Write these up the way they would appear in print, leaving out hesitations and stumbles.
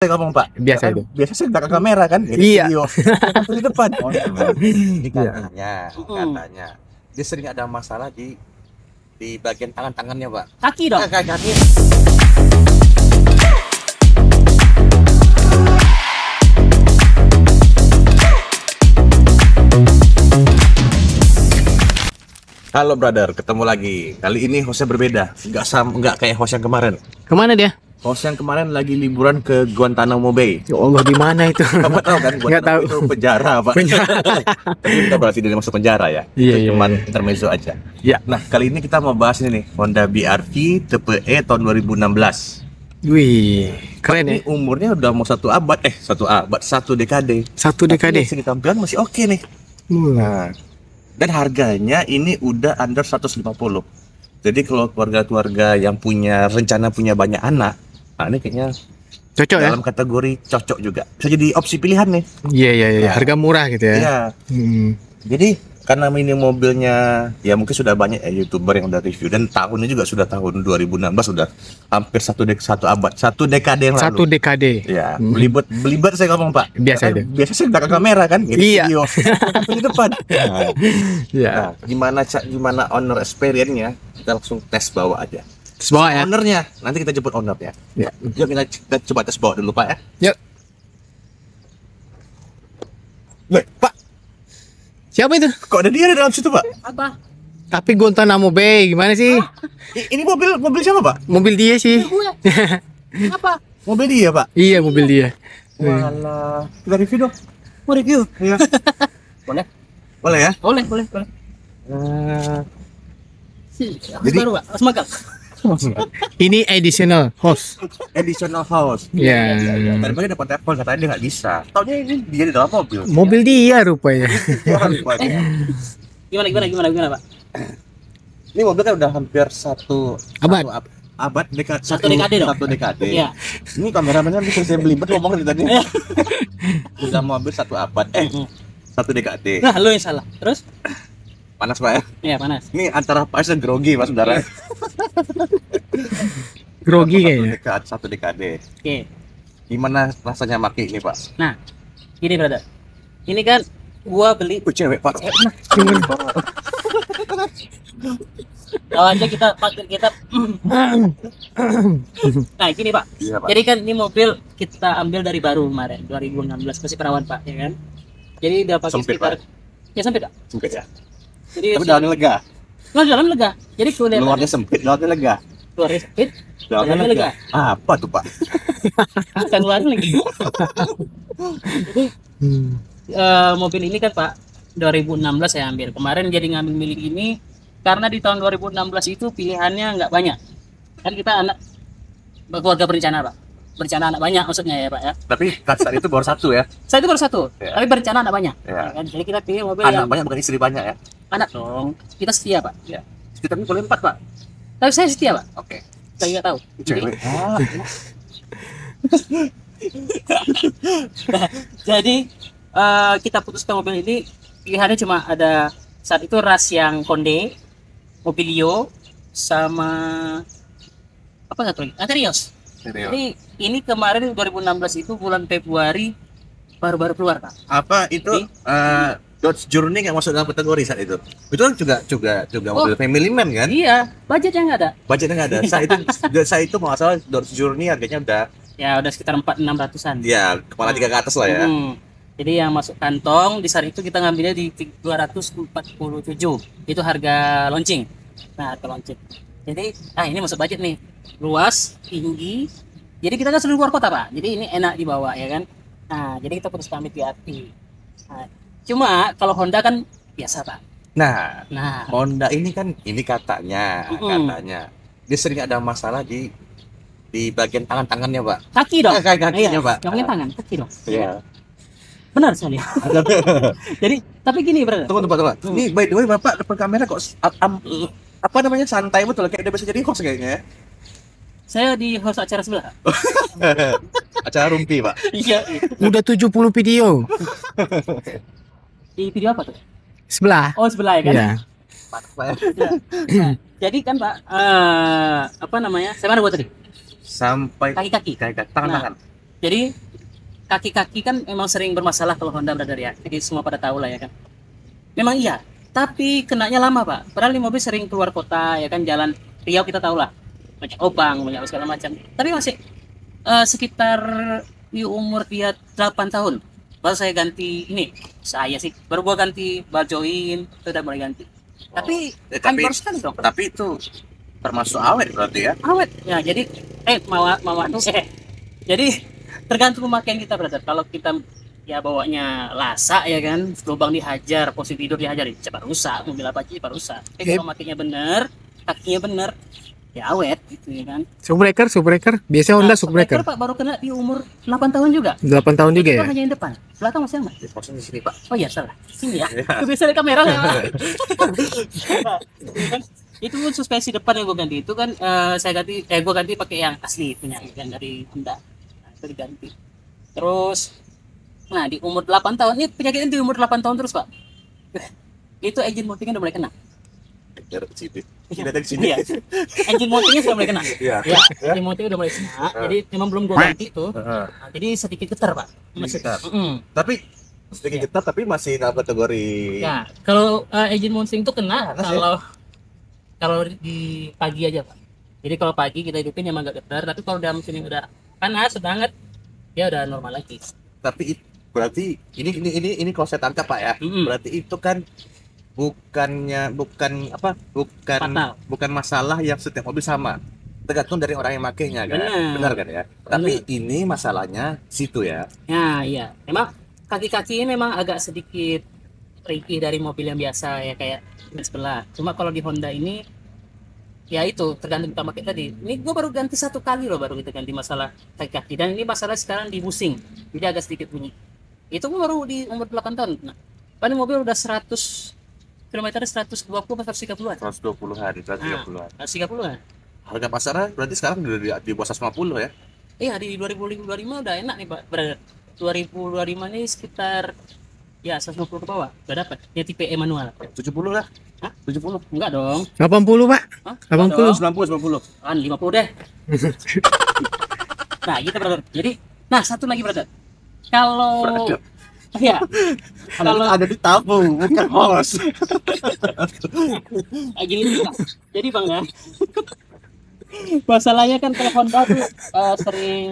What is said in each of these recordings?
ngomong Pak, biasa kan, itu. biasa saya belakang kamera kan, Iya. video. Di depan. Ini katanya dia sering ada masalah di bagian tangannya Pak. Kaki dong. Kaki. Halo brother, ketemu lagi. Kali ini hostnya berbeda, nggak kayak host yang kemarin. Kemana dia? Host yang kemarin lagi liburan ke Guantanamo Bay. Ya Allah, di mana itu? Kamu tahu kan? Nggak tahu. Itu penjara Pak. Tapi kita berarti tidak masuk penjara ya. Iya, Itu cuman iya. intermezzo aja. Ya. Nah kali ini kita mau bahas ini nih Honda BR-V tipe E tahun 2016. Wih, keren ya. Ini umurnya udah mau satu dekade. Satu Tapi dekade. dari segi tampilan masih oke nih. Nah, Dan harganya ini udah under 150. Jadi kalau keluarga-keluarga yang punya rencana punya banyak anak, nah ini kayaknya cocok ya? dalam kategori cocok juga. Bisa jadi opsi pilihan nih. Iya, iya, iya. Nah. Harga murah gitu ya. Iya. Hmm. Jadi karena ini mobilnya ya mungkin sudah banyak ya YouTuber yang udah review, dan tahunnya juga sudah tahun 2016, sudah hampir satu dekade yang lalu. Satu dekade. Ya, belibet saya ngomong Pak. Biasa Kan itu. biasa saya belakang kamera kan, Iya. video. Di depan. Nah, Iya. gimana owner experience-nya? Kita langsung tes bawa aja. Terus bawa ya. Ownernya, nanti kita jemput owner ya. Ya. Yuk kita coba tes bawa dulu Pak ya. Yuk. Loh, Pak, Siapa itu? kok ada dia di dalam situ Pak? Apa? Tapi Guantanamo Bay gimana sih? Ini mobil siapa Pak? Mobil dia sih. Gue. Apa? Mobil dia Pak. Iya, mobil dia. Walah, kita review dong. Mau review? Iya. Boleh. Boleh ya? Boleh. Jadi- Baru Pak, harus magang. Ini additional host. Additional house. Ya. Tadi pagi dapat telepon katanya dia nggak bisa. Taunya ini dia di dalam mobil. Mobil dia rupanya. Gimana Pak? Ini mobil kan udah hampir Abad. Satu dekade dong? Satu dekade. Iya. Ini kameramennya bisa saya belibet ngomong dari tadi. Udah mobil satu abad. Satu dekade. Nah, lo yang salah. Terus? Panas Pak ya? Iya, panas. Ini antara Pak dan grogi Mas saudara. Grogi kayaknya. Satu dekade. Oke. Gimana rasanya maki ini Pak? Nah, gini brother. Ini kan gua beli. Cewek Pak. Kalau aja kita pakai kita. Nah, gini Pak. Iya Pak. Jadi kan ini mobil kita ambil dari baru kemarin 2016 masih perawan Pak, ya kan? Jadi udah pakai Sempit, sekitar ya sempit Pak. Sempit ya. Jadi Tapi dalamnya lega. nggak dalam lega. Jadi kulihat Luarnya sempit, dalamnya lega. luarnya sempit, Dalamnya dalamnya lega. lega. Apa tuh Pak? Bukan luarnya lagi. Jadi mobil ini kan Pak 2016 saya ambil. Kemarin jadi ngambil milik ini karena di tahun 2016 itu pilihannya nggak banyak. Kan kita anak keluarga berencana Pak. Berencana anak banyak maksudnya ya Pak ya. Tapi saat itu baru satu ya. Saya itu baru satu, Ya. tapi berencana anak banyak. Ya. Kan? Jadi kita pilih mobil Anak yang banyak bukan istri banyak ya. anak dong. Kita setia Pak. Ya. Tapi boleh 4 Pak. Tapi saya setia Pak. Oke. Saya nggak tahu. Cewek. Jadi kita putuskan mobil ini pilihannya cuma ada saat itu ras yang Hyundai, Mobilio, sama apa satu lagi? Anterios. Jadi ini kemarin 2016 itu bulan Februari baru-baru keluar Pak. Apa itu Dodge Journey nggak masuk dalam kategori saat itu? Itu kan juga mobil family man kan? Iya, budgetnya nggak ada. Budgetnya nggak ada. Saat itu mau asal Dodge Journey harganya udah Ya udah sekitar 400-600-an. ya kepala 3 ke atas lah ya. Jadi yang masuk kantong di saat itu kita ngambilnya di 247. Itu harga launching. Nah, harga launching. Jadi, ini masuk budget nih. Luas, tinggi. Jadi kita kan sering keluar kota, Pak. Jadi ini enak dibawa ya kan. Nah, jadi kita terus pamit di hati. Nah, cuma kalau Honda kan biasa, Pak. Nah, Nah, Honda ini kan katanya dia sering ada masalah di bagian tangannya Pak. kaki dong. Kakinya Iya, Pak. ngomongin tangan, kaki dong. Iya. Benar sekali. Jadi, tapi gini, brother. Tunggu. Ini by the way Bapak depan kamera kok apa namanya santai betul, kayak udah bisa jadi host kayaknya ya. Saya di host acara sebelah. Acara rumpi Pak. Iya. Udah 70 video. Di video apa tuh? Sebelah. Oh, sebelah ya kan? Iya. Mantap Pak ya. Nah, jadi kan Pak, apa namanya? Saya mana buat tadi? Sampai Kaki-kaki. tangan-tangan. Jadi kaki-kaki kan memang sering bermasalah kalau Honda, brother ya. Jadi semua pada tahu lah ya kan. Memang iya, tapi kenanya lama pak. Padahal ini mobil sering keluar kota ya kan, jalan Riau kita tahu lah, banyak obang, banyak segala macam. Tapi masih sekitar di umur dia 8 tahun baru saya ganti ini. Saya sih baru gua ganti bal join, itu udah mulai ganti. Tapi kan tapi baru sekali dong. tapi itu termasuk awet berarti ya. Awet ya, jadi jadi tergantung pemakaian kita, brother. Kalau kita ya bawanya lasa ya kan, lubang dihajar, posisi tidur dihajar, ya cepat rusak, mobil apa aja cepat rusak. Tapi kalau makainya bener, kakinya bener, ya awet gitu ya kan. Shockbreaker. Biasanya Honda shockbreaker. Pak baru kena di umur 8 tahun juga. 8 tahun juga Itu ya. hanya yang depan, belakang masih aman. Posisi di sini pak. Oh iya salah, sini ya. Kebiasaan kamera ya. Itu pun suspensi depan yang gue ganti itu kan gue ganti pakai yang asli punya yang dari Honda. Nah, itu diganti. Terus nah di umur 8 tahun ini penyakitnya di umur 8 tahun terus pak. Itu engine mountingnya udah mulai kena. Dari sini. Iya. Dari sini. Iya. Engine mountingnya sudah mulai kena. Iya. Ya, engine mountingnya udah mulai kena. Jadi memang belum gue ganti tuh. Nah, jadi sedikit getar pak. Getar. Mm-mm. Tapi sedikit Iya. getar tapi masih dalam kategori. Ya, kalau engine mounting itu kena Panas ya? kalau di pagi aja pak. Jadi kalau pagi kita hidupin emang agak getar, tapi kalau udah mesin yang udah panas banget, ya udah normal lagi. Tapi berarti ini kalau saya tangkap pak ya. Mm-mm. Berarti itu kan bukan Fatal. bukan masalah yang setiap mobil sama. Tergantung dari orang yang makainya kan. Benar. Benar kan ya. Tapi ini masalahnya situ ya. Ya, iya. Memang kaki-kaki ini memang agak sedikit tricky dari mobil yang biasa ya kayak sebelah. Cuma kalau di Honda ini ya itu tergantung kita pakai tadi. Ini gue baru ganti 1 kali loh, baru kita ganti masalah kaki-kaki, dan ini masalah sekarang di busing. Jadi agak sedikit bunyi. Itu gue baru di umur 8 tahun. Nah, ini mobil udah 100 kilometer 120 atau 130-an. 120-an, 130-an. 130-an. Harga pasarnya berarti sekarang udah di bawah 150 ya. Iya, di 2025 udah enak nih, Pak. Berarti 2025 ini sekitar ya 150 ke bawah. Udah dapat. Ya tipe E manual. 70 lah. Hah? 70. Enggak dong. 80 pak. Hah? 80. 90, 90. Kan 50 deh. Nah, gitu, brother. Jadi, nah satu lagi, brother. Kalau ya, Kalau ada di tabung, bukan host. gini nih, Pak. Jadi, Bang ya. Masalahnya kan kalau Honda tuh sering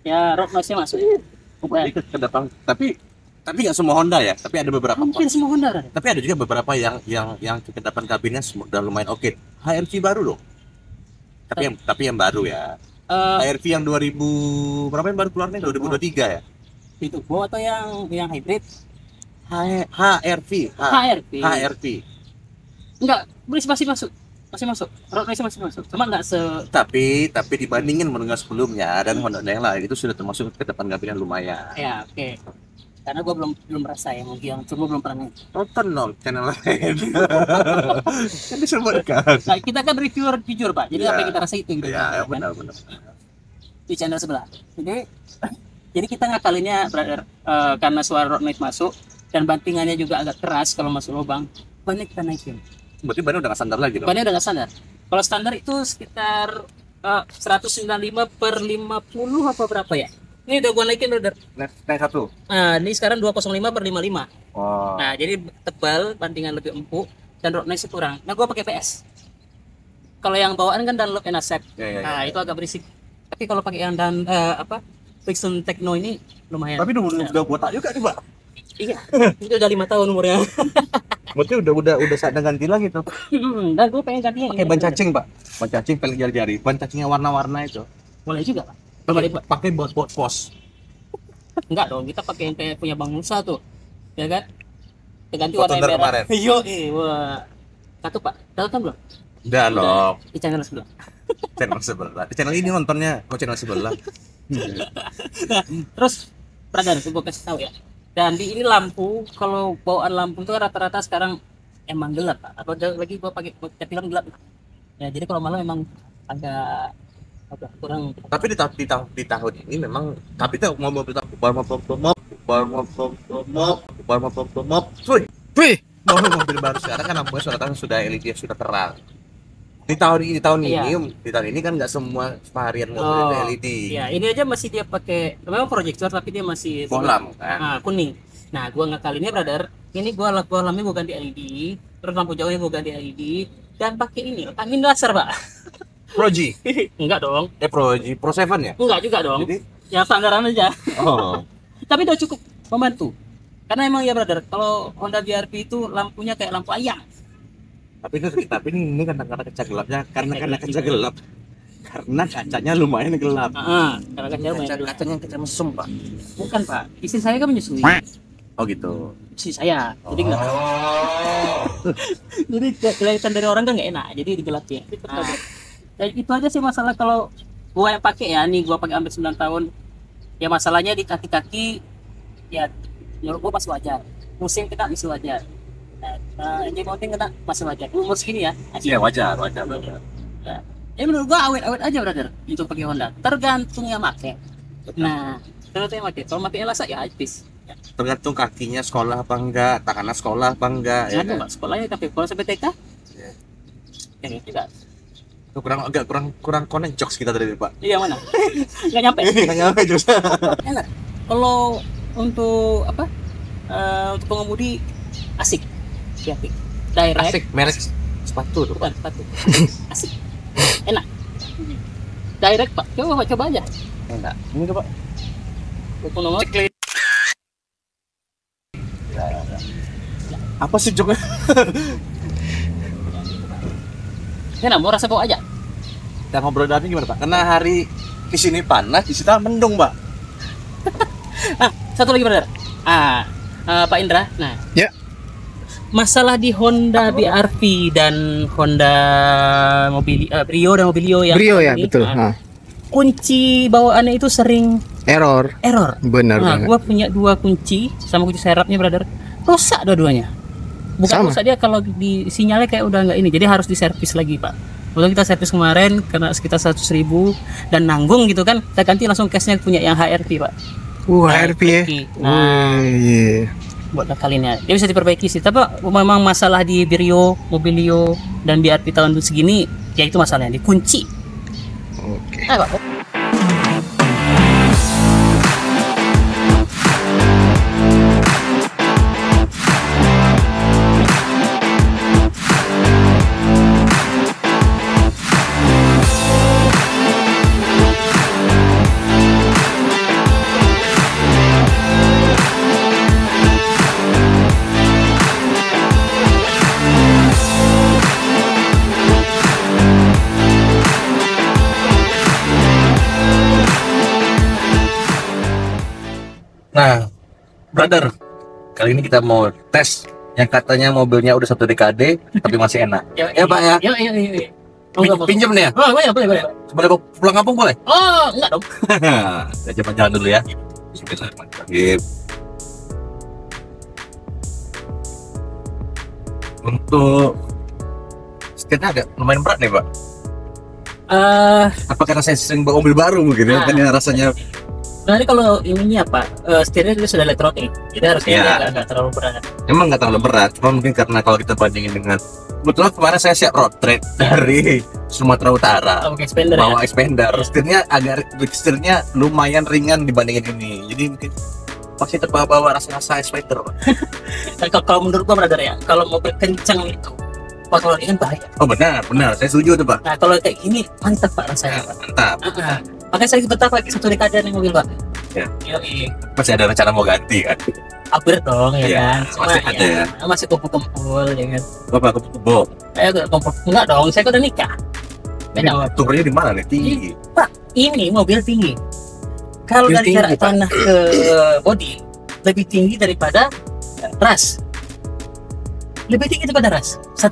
ya road noise-nya masuk. Nah, Ke depan. Tapi nggak semua Honda ya. Tapi ada beberapa. hampir semua Honda, brother. Tapi ada juga beberapa yang kedepan kabinnya udah lumayan oke. HRV baru loh. Tapi yang baru ya. Eh, HRV yang 2000 berapa yang baru keluarnya? 2023 ya. itu Bo atau yang hybrid? HRV. HRV. HRV. Enggak, masih masuk. Masih masuk. Road noise masih masuk. Cuma enggak se Tapi dibandingin dengan sebelumnya dan Honda yang lain itu sudah termasuk ke depan kabinnya lumayan. ya, oke. Karena gua belum merasa yang cuma belum pernah. Nonton dong channel lain. Kan disebutkan. Nah, kita kan reviewer jujur, Pak. Jadi Ya. apa yang kita rasa itu yang kita Ya, lakukan, kan? benar. Di channel sebelah. Jadi kita ngakalinnya, brother, karena suara road noise masuk dan bantingannya juga agak keras kalau masuk lubang. Banyak kita naikin. Berarti bannya udah nggak standar lagi dong. Bannya udah nggak standar. Kalau standar itu sekitar 195 per 50 apa berapa ya? Ini udah gua naikin, brother. Naik satu. Nah, ini sekarang 205 per 55. Oh. Nah, jadi tebal, bantingan lebih empuk, dan road noise kurang. Nah, gua pakai PS. Kalau yang bawaan kan Dunlop Enacep. Ya. Nah, itu agak berisik. Tapi kalau pakai yang Friction Techno ini lumayan. Tapi udah botak juga nih, Pak. Iya, itu udah 5 tahun umurnya. Berarti udah saatnya ganti lagi tuh. Dan gue pengen ganti yang Pakai ini. ban cacing, Pak. Ban cacing pelek jari-jari. Ban cacingnya warna-warna itu. Boleh juga, Pak. Pakai buat pos. Enggak dong, kita pakai yang kayak punya Bang Musa tuh. Ya kan? Kita ganti Foto warna merah. kemarin. Iya, wah. Satu, Pak. Tonton belum? Udah loh. Di channel sebelah. Channel sebelah. Di channel ini nontonnya. Kok channel sebelah? Terus, brother, gue kasih tahu ya. Dan di ini lampu, kalau bawaan lampu itu rata-rata sekarang emang gelap, Pak. Atau lagi gue pakai catilan gelap. Ya, jadi kalau malam emang agak kurang. Tapi di tahun ini memang tapi itu mobil Wih, mobil baru sekarang kan lampunya sudah LED sudah terang. Iya. Di tahun ini kan nggak semua varian mobil Oh, itu LED. Ya, ini aja masih dia pakai memang proyektor tapi dia masih Bohlam kan. kuning. Nah, gua ngakalinnya brother, ini gua lampu gua ganti LED, terus lampu jauhnya gua ganti LED dan pakai ini angin laser, Pak. Pro G. Enggak dong. Pro G, Pro 7 ya? Enggak juga dong. Jadi Ya standaran aja. oh. Tapi udah cukup membantu. Karena emang ya brother, kalau Honda BRV itu lampunya kayak lampu ayam. tapi ini karena kaca gelapnya karena kaca gelap. Karena kacanya lumayan gelap. Karena kan jauh ya. Kacanya kaca mesum, Pak. Bukan, Pak. Istri saya kan menyusui. Oh gitu. Istri saya. Jadi enggak. Jadi kelihatan dari orang kan nggak enak. Jadi digelapin. Dan itu aja sih masalah kalau gua yang pakai ya, nih gua pakai hampir 9 tahun. Ya masalahnya di kaki-kaki ya menurut gua masih wajar. Pusing kena masih wajar. Engine mounting kena masih wajar. Umur segini ya. Iya, wajar. Ya. Ya menurut gua awet-awet aja brother untuk pakai Honda. Tergantung yang pakai. Nah, tergantung yang pakai. Kalau pakai Elasa ya habis. Tergantung kakinya sekolah apa enggak, tangannya sekolah apa enggak, ya Jangan kan? Pak, sekolahnya tapi kalau sampai TK Iya. ya tidak. Kurang connect jokes kita tadi, Pak. Iya mana? Nggak nyampe. Nggak nyampe jokes. Enak. Kalau untuk apa? Untuk pengemudi asik. Ya, direct. Asik, merek sepatu tuh. Bukan sepatu. Asik. Enak. Direct Pak. Coba aja. Enggak. Ini tuh, Pak. Telepon nomor. Apa sih joknya? Enak, mau rasa bawa aja. Kita ngobrol dari gimana, Pak? Karena hari di sini panas, di situ mendung, Pak. Satu lagi brother. Pak Indra. Nah. Ya. Masalah di Honda BRV dan Honda Brio dan Mobilio yang Brio ya, ini, betul. kunci bawaannya itu sering Error. Benar Nah, banget. gua punya 2 kunci sama kunci serapnya brother. Rusak dua-duanya. Bukan Sama. rusak, dia kalau di sinyalnya kayak udah nggak ini. Jadi harus diservis lagi, Pak. Waktu kita servis kemarin karena sekitar 100.000 dan nanggung gitu kan. Kita ganti langsung cashnya punya yang HRV, Pak. HRV ya. Nah, Iya. buat ngakalinnya. Dia bisa diperbaiki sih. Tapi memang masalah di Brio, Mobilio dan BRV tahun segini ya itu masalahnya di kunci. Oke. Pak. Nah, brother, kali ini kita mau tes yang katanya mobilnya udah 1 dekade tapi masih enak. Ya, Pak, ya? Ya. Oh, Pinjem nih ya? boleh. Boleh pulang kampung boleh? Oh, enggak dong. Kita jalan dulu ya. Bismillahirrahmanirrahim. Untuk setirnya agak lumayan berat nih, Pak. Apa karena saya sering bawa mobil baru mungkin ya? Nah. Kan rasanya Nah, ini kalau ininya apa? Setirnya juga sudah elektronik. Jadi harusnya Iya. nggak terlalu berat. emang nggak terlalu berat, cuma mungkin karena kalau kita bandingin dengan kebetulan kemarin saya siap road trip dari Sumatera Utara Pakai spender ya. bawa expander, setirnya lumayan ringan dibandingin ini, jadi mungkin pasti terbawa-bawa rasa expander, Pak. Dan kalau menurut gua brother ya, kalau mobil kencang itu kalau ini kan bahaya. Oh benar, saya setuju tuh, Pak. Nah, kalau kayak gini mantap Pak rasanya. Pak. Mantap. Makanya saya betah pakai 1 dekade nih mobil Pak. Ya. Yoi. Masih ada rencana mau ganti kan? Upgrade dong ya Iya, kan. masih ada ya. Masih kumpul-kumpul ya kan. Bapak kebo. Kumpul enggak dong, saya kan udah nikah. Beda Pak. Turunnya di mana nih? Tinggi. Pak, ini mobil tinggi. Kalau Mobil dari tinggi, jarak Pak. tanah ke body lebih tinggi daripada ras. Lebih tinggi daripada ras. 1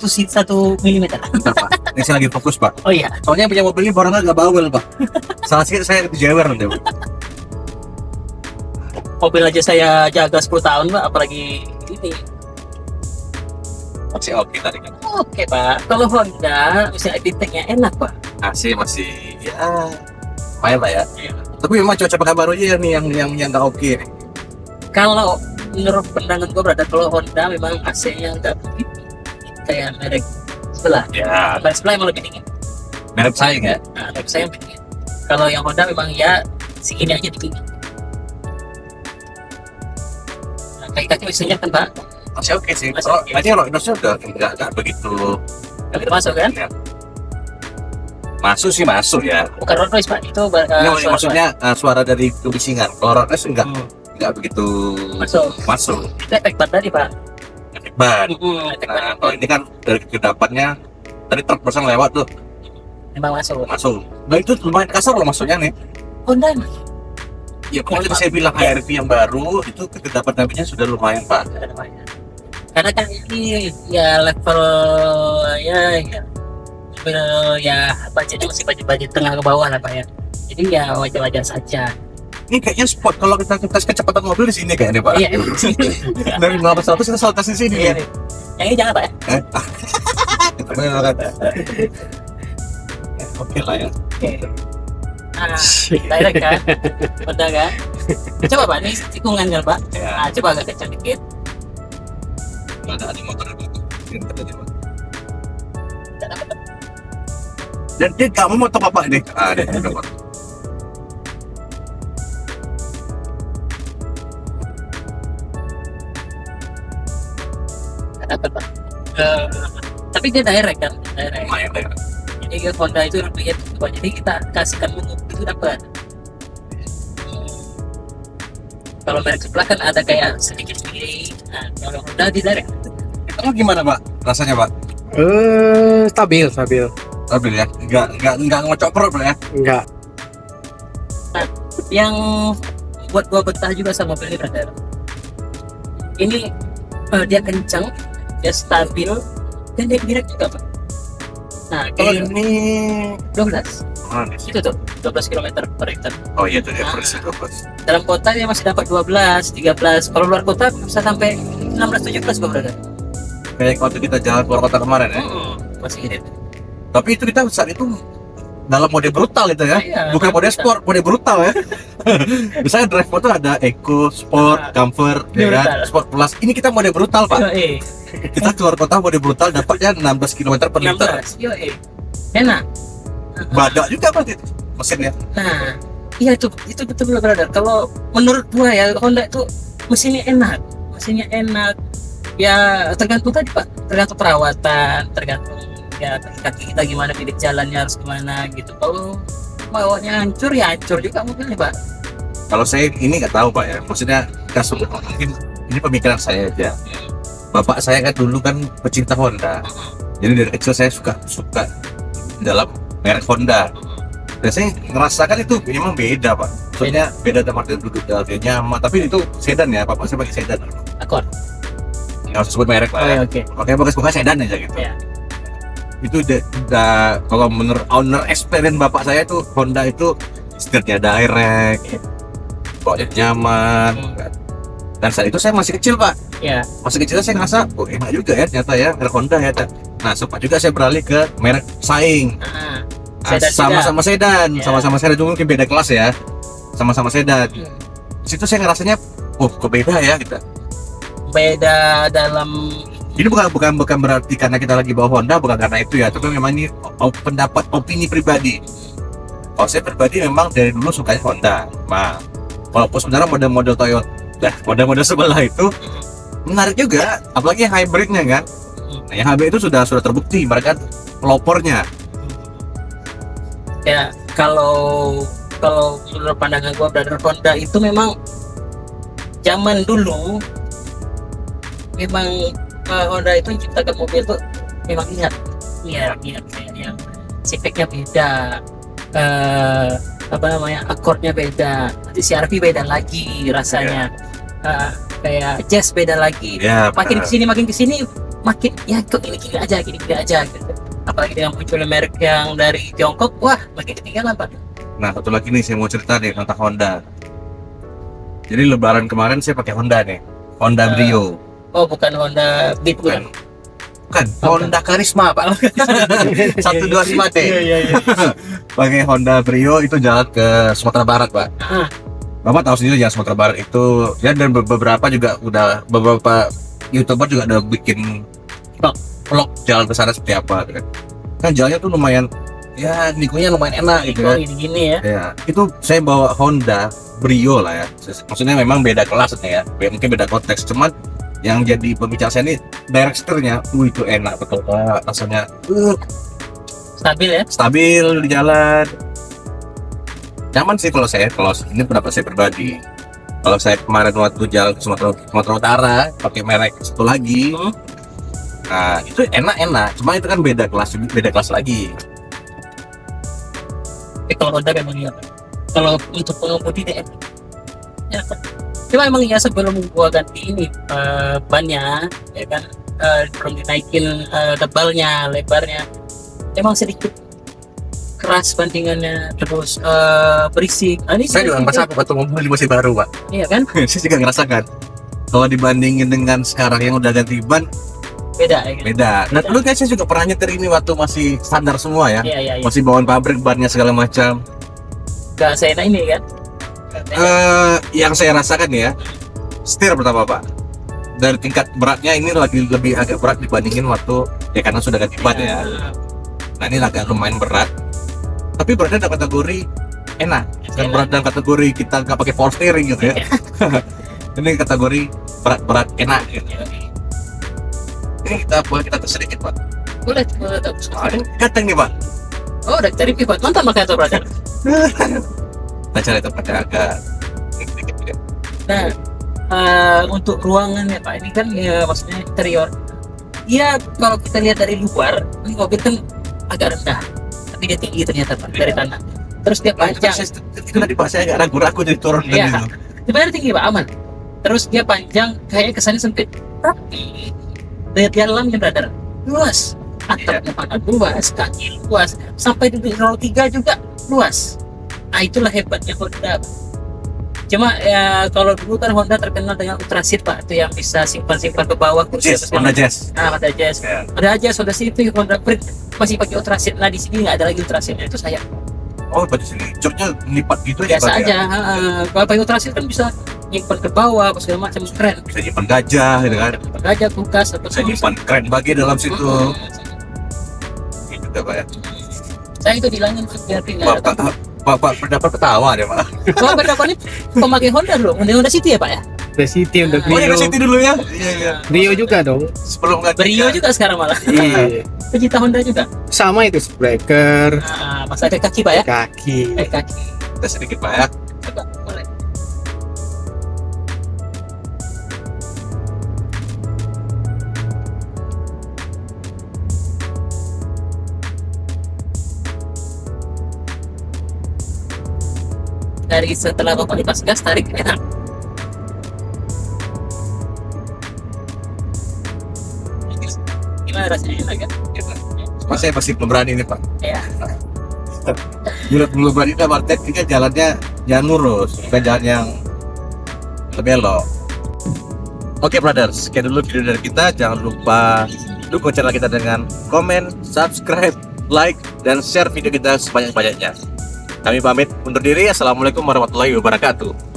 milimeter. Bentar, Pak. Ini saya lagi fokus, Pak. Oh iya. Soalnya punya mobil ini barangnya nggak bawel, Pak. Salah sedikit saya dijewer nanti, Pak. Mobil aja saya jaga 10 tahun Pak, apalagi ini. Masih oke tadi kan. Oke Pak, kalau Honda misalnya Epitech-nya enak Pak. AC masih ya lumayan lah ya. Tapi memang cuaca pekan baru aja nih yang nggak oke nih. Kalau menurut pandangan gua berada kalau Honda memang AC-nya nggak begitu kayak merek sebelah. Ya, Ban sebelah emang lebih dingin. merek saing ya. Nah, tapi saya lebih dingin. Kalau yang Honda memang ya segini aja dingin. Nah, kaki mesinnya kan Pak, Masih oke sih. Masih Kalau oke. berarti kalau Indonesia udah nggak begitu. kalau kita masuk kan? Ya. Masuk sih masuk ya. Bukan road noise Pak, itu Ini suara maksudnya suara dari kebisingan. Kalau road noise nggak begitu Masuk. masuk. itu efek ban tadi Pak. Efek ban. Efek ban Nah, kalau ini kan dari kedapatnya tadi truk pasang lewat tuh memang masuk. masuk. Nah itu lumayan kasar loh maksudnya nih. Honda emang. Ya pokoknya saya bilang HRV yang baru itu kedapat nabinya sudah lumayan Pak. Ada namanya. Karena kan ini ya level ya budgetnya masih budget tengah ke bawah lah Pak ya. Jadi ya wajar-wajar saja. Ini kayaknya spot kalau kita tes kecepatan mobil di sini kayaknya Pak. Iya. Dari 0 ke 100 kita selalu tes di sini Iya. ya. Yang ini jangan Pak ya. Bener kan? Oke lah ya. Oke. Nah, direct kan? Udah kan? Coba Pak, ini tikungan kan Pak? Ya. Nah, coba agak kencang dikit. Nggak ada motor di belakang. Ini kita aja, Pak. Nggak dapat. Dan dia nggak mau motor bapak ini. Ah, dia udah motor. Nggak dapat Pak. Tapi dia direct kan? Direct. Lumayan deh. Jadi Honda itu lebih itu Pak. Jadi kita kasihkan mengup itu dapat. Kalau merek sebelah kan ada kayak sedikit-sedikit. Nah, kalau Honda di direct. Kamu gimana Pak? Rasanya Pak? Stabil. Stabil ya? Nggak ngocok perut ya? Enggak. Yang buat gua betah juga sama mobil ini brother. Ini dia kencang, dia stabil, dan dia direct juga Pak. Nah, kalau Ini 12 mana sih? itu tuh 12 km per liter. Oh iya tuh dia persis 12. Dalam kota dia masih dapat 12, 13. Kalau luar kota bisa sampai 16, 17 gua brother. Kayak waktu kita jalan keluar kota kemarin ya. Masih irit. Tapi itu kita saat itu dalam mode brutal itu ya. Iya, Bukan mode sport, mode brutal ya. Misalnya drive mode tuh ada eco, sport, comfort, Ini ya kan? brutal. Sport plus. Ini kita mode brutal Pak. Yo, Kita keluar kota mode brutal dapatnya 16 km per liter. 16. Yo, enak. Badak juga berarti itu mesinnya. Nah, iya itu betul brother. Kalau menurut gua ya Honda itu mesinnya enak. Ya tergantung tadi Pak, tergantung perawatan, tergantung ya kaki kita gimana, pilih jalannya harus kemana gitu. Kalau bawanya hancur ya hancur juga mobilnya Pak. Kalau saya ini nggak tahu Pak ya. Maksudnya nggak semua mungkin ini pemikiran saya aja. Bapak saya kan dulu kan pecinta Honda. Jadi dari kecil saya suka dalam merek Honda. Dan saya ngerasakan itu memang beda Pak. Maksudnya beda sama duduk dalamnya nyaman. Tapi itu sedan ya, Bapak saya pakai sedan. Accord. Nggak usah sebut merek lah. Ya. Oke. Pakai bekas sedan aja gitu. Ya. Itu udah kalau menurut owner experience Bapak saya itu Honda itu setirnya direct, bawaannya nyaman. Dan saat itu saya masih kecil Pak. Ya. Masih kecil saya ngerasa, oh enak juga ya ternyata ya merek Honda ya. Nah sempat juga saya beralih ke merek saing. Nah, Nah, sedan sama-sama sedan, Ya. sama-sama sedan cuma mungkin beda kelas ya. Sama-sama sedan. Di situ saya ngerasanya, oh kok beda ya kita. beda dalam Ini bukan berarti karena kita lagi bawa Honda, bukan karena itu ya. Tapi memang ini pendapat opini pribadi. Kalau saya pribadi memang dari dulu sukanya Honda. Nah, walaupun sebenarnya model-model Toyota, model-model sebelah itu menarik juga, apalagi yang hybridnya kan. Nah, yang hybrid itu sudah terbukti mereka pelopornya. ya kalau menurut pandangan gua brother, Honda itu memang zaman dulu memang Honda itu menciptakan mobil tuh memang lihat yang speknya beda, apa namanya, akordnya beda, nanti CR-V beda lagi rasanya, kayak Jazz beda lagi, Ya, makin kesini makin ya kok gini aja gitu. Apalagi dengan munculnya merek yang dari Tiongkok, wah makin ketinggalan Pak. Nah, satu lagi nih saya mau cerita nih tentang Honda. Jadi lebaran kemarin saya pakai Honda nih, Honda Brio. Oh bukan Honda Beat Bukan. Bukan, Honda Karisma Pak. 125T. Iya. Pakai Honda Brio itu jalan ke Sumatera Barat Pak. Ah. Bapak tahu sendiri jalan Sumatera Barat itu ya, dan beberapa juga udah beberapa YouTuber juga udah bikin vlog jalan ke sana seperti apa gitu kan. Kan jalannya tuh lumayan ya nikonya lumayan enak gitu kan. Gini ya. Ya, itu saya bawa Honda Brio lah ya. Maksudnya memang beda kelas ya. Mungkin beda konteks. Cuman yang jadi pembicara saya ini Director-nya, itu enak betul Pak. Rasanya Stabil ya. stabil di jalan. Nyaman sih kalau ini pendapat saya pribadi. Kalau saya kemarin waktu jalan ke Sumatera Utara pakai merek satu lagi. Nah, itu enak-enak. Cuma itu kan beda kelas lagi. Kalau Honda memang iya. Kalau untuk pengemudi deh, ya, cuma emang ya sebelum gua ganti ini bannya, ya kan, belum dinaikin tebalnya, lebarnya, emang sedikit keras bandingannya, terus berisik. Ini Saya juga merasa waktu mobil masih baru Pak. iya kan, Saya juga ngerasakan. Kalau dibandingin dengan sekarang yang udah ganti ban, beda ya kan? beda. Nah dulu kan saya juga pernah nyetir ini waktu masih standar semua ya. Iya. Masih bawaan pabrik bannya segala macam. Gak seenak ini kan. Yang saya rasakan ya, setir pertama Pak. Dari tingkat beratnya ini lebih agak berat dibandingin waktu ya karena sudah ganti ban ya. Nah ini agak lumayan berat. Tapi beratnya dalam kategori enak. Bukan berat dalam kategori kita nggak pakai power steering gitu ya. Ini kategori berat enak. Gitu. Ini kita tes sedikit Pak. Boleh Ini kateng nih Pak. Oh, udah cari pivot. Mantap makanya tuh berarti. Kita cari tempat yang agak sedikit ya. Nah, untuk ruangan ya Pak, ini kan ya maksudnya interior. Iya, kalau kita lihat dari luar, ini mobil kan agak rendah, tapi dia tinggi ternyata Pak dari tanah. Terus dia panjang. Itu tadi Pak saya agak ragu-ragu jadi turun Iya, gitu. sebenarnya tinggi Pak, aman. Terus dia panjang, kayaknya kesannya sempit, tapi dari dalamnya brother luas. Atapnya mana luas, kaki luas, sampai di 03 juga luas. Nah itulah hebatnya Honda. Cuma ya kalau dulu kan Honda terkenal dengan Ultraseat Pak, itu yang bisa simpan-simpan ke bawah kursi. Yes, Honda Jazz. Nah, Honda Jazz. Ya. Ada aja Honda Civic, Honda Freed masih pakai Ultraseat. Nah di sini nggak ada lagi Ultraseat, itu saya Oh, pada sini joknya lipat gitu ya, biasa Pak, aja. ya? Kalau pakai Ultraseat kan bisa nyimpan ke bawah, apa segala macam, keren. Bisa nyimpan gajah gitu kan. Gajah, kulkas, atau Bisa nyimpan keren bagi dalam situ. Gitu Pak ya. Saya itu bilangin biar tinggal. Pak pendapat ketawa deh Pak. Kalau berapa nih pemakai Honda dulu, Honda City ya Pak ya? Udah City, udah Oh ya Brio. ke situ dulu ya. Iya. Brio juga dong. Sebelum ganti. Brio juga sekarang malah. Iya. Pecinta Honda juga. Sama itu spreaker, Nah, masa ada kaki Pak ya? kaki. Kaki. Kita sedikit Pak ya. Coba, boleh. Dari setelah Bapak lepas gas, tarik enak. Gimana rasanya enak kan? Mas saya masih belum berani nih Pak. Ya. Belum berani dalam artian kita jalannya jangan lurus, bukan jalan yang belok. Oke brothers, sekian dulu video dari kita. Jangan lupa dukung channel kita dengan komen, subscribe, like, dan share video kita sebanyak-banyaknya. Kami pamit undur diri. Assalamualaikum warahmatullahi wabarakatuh.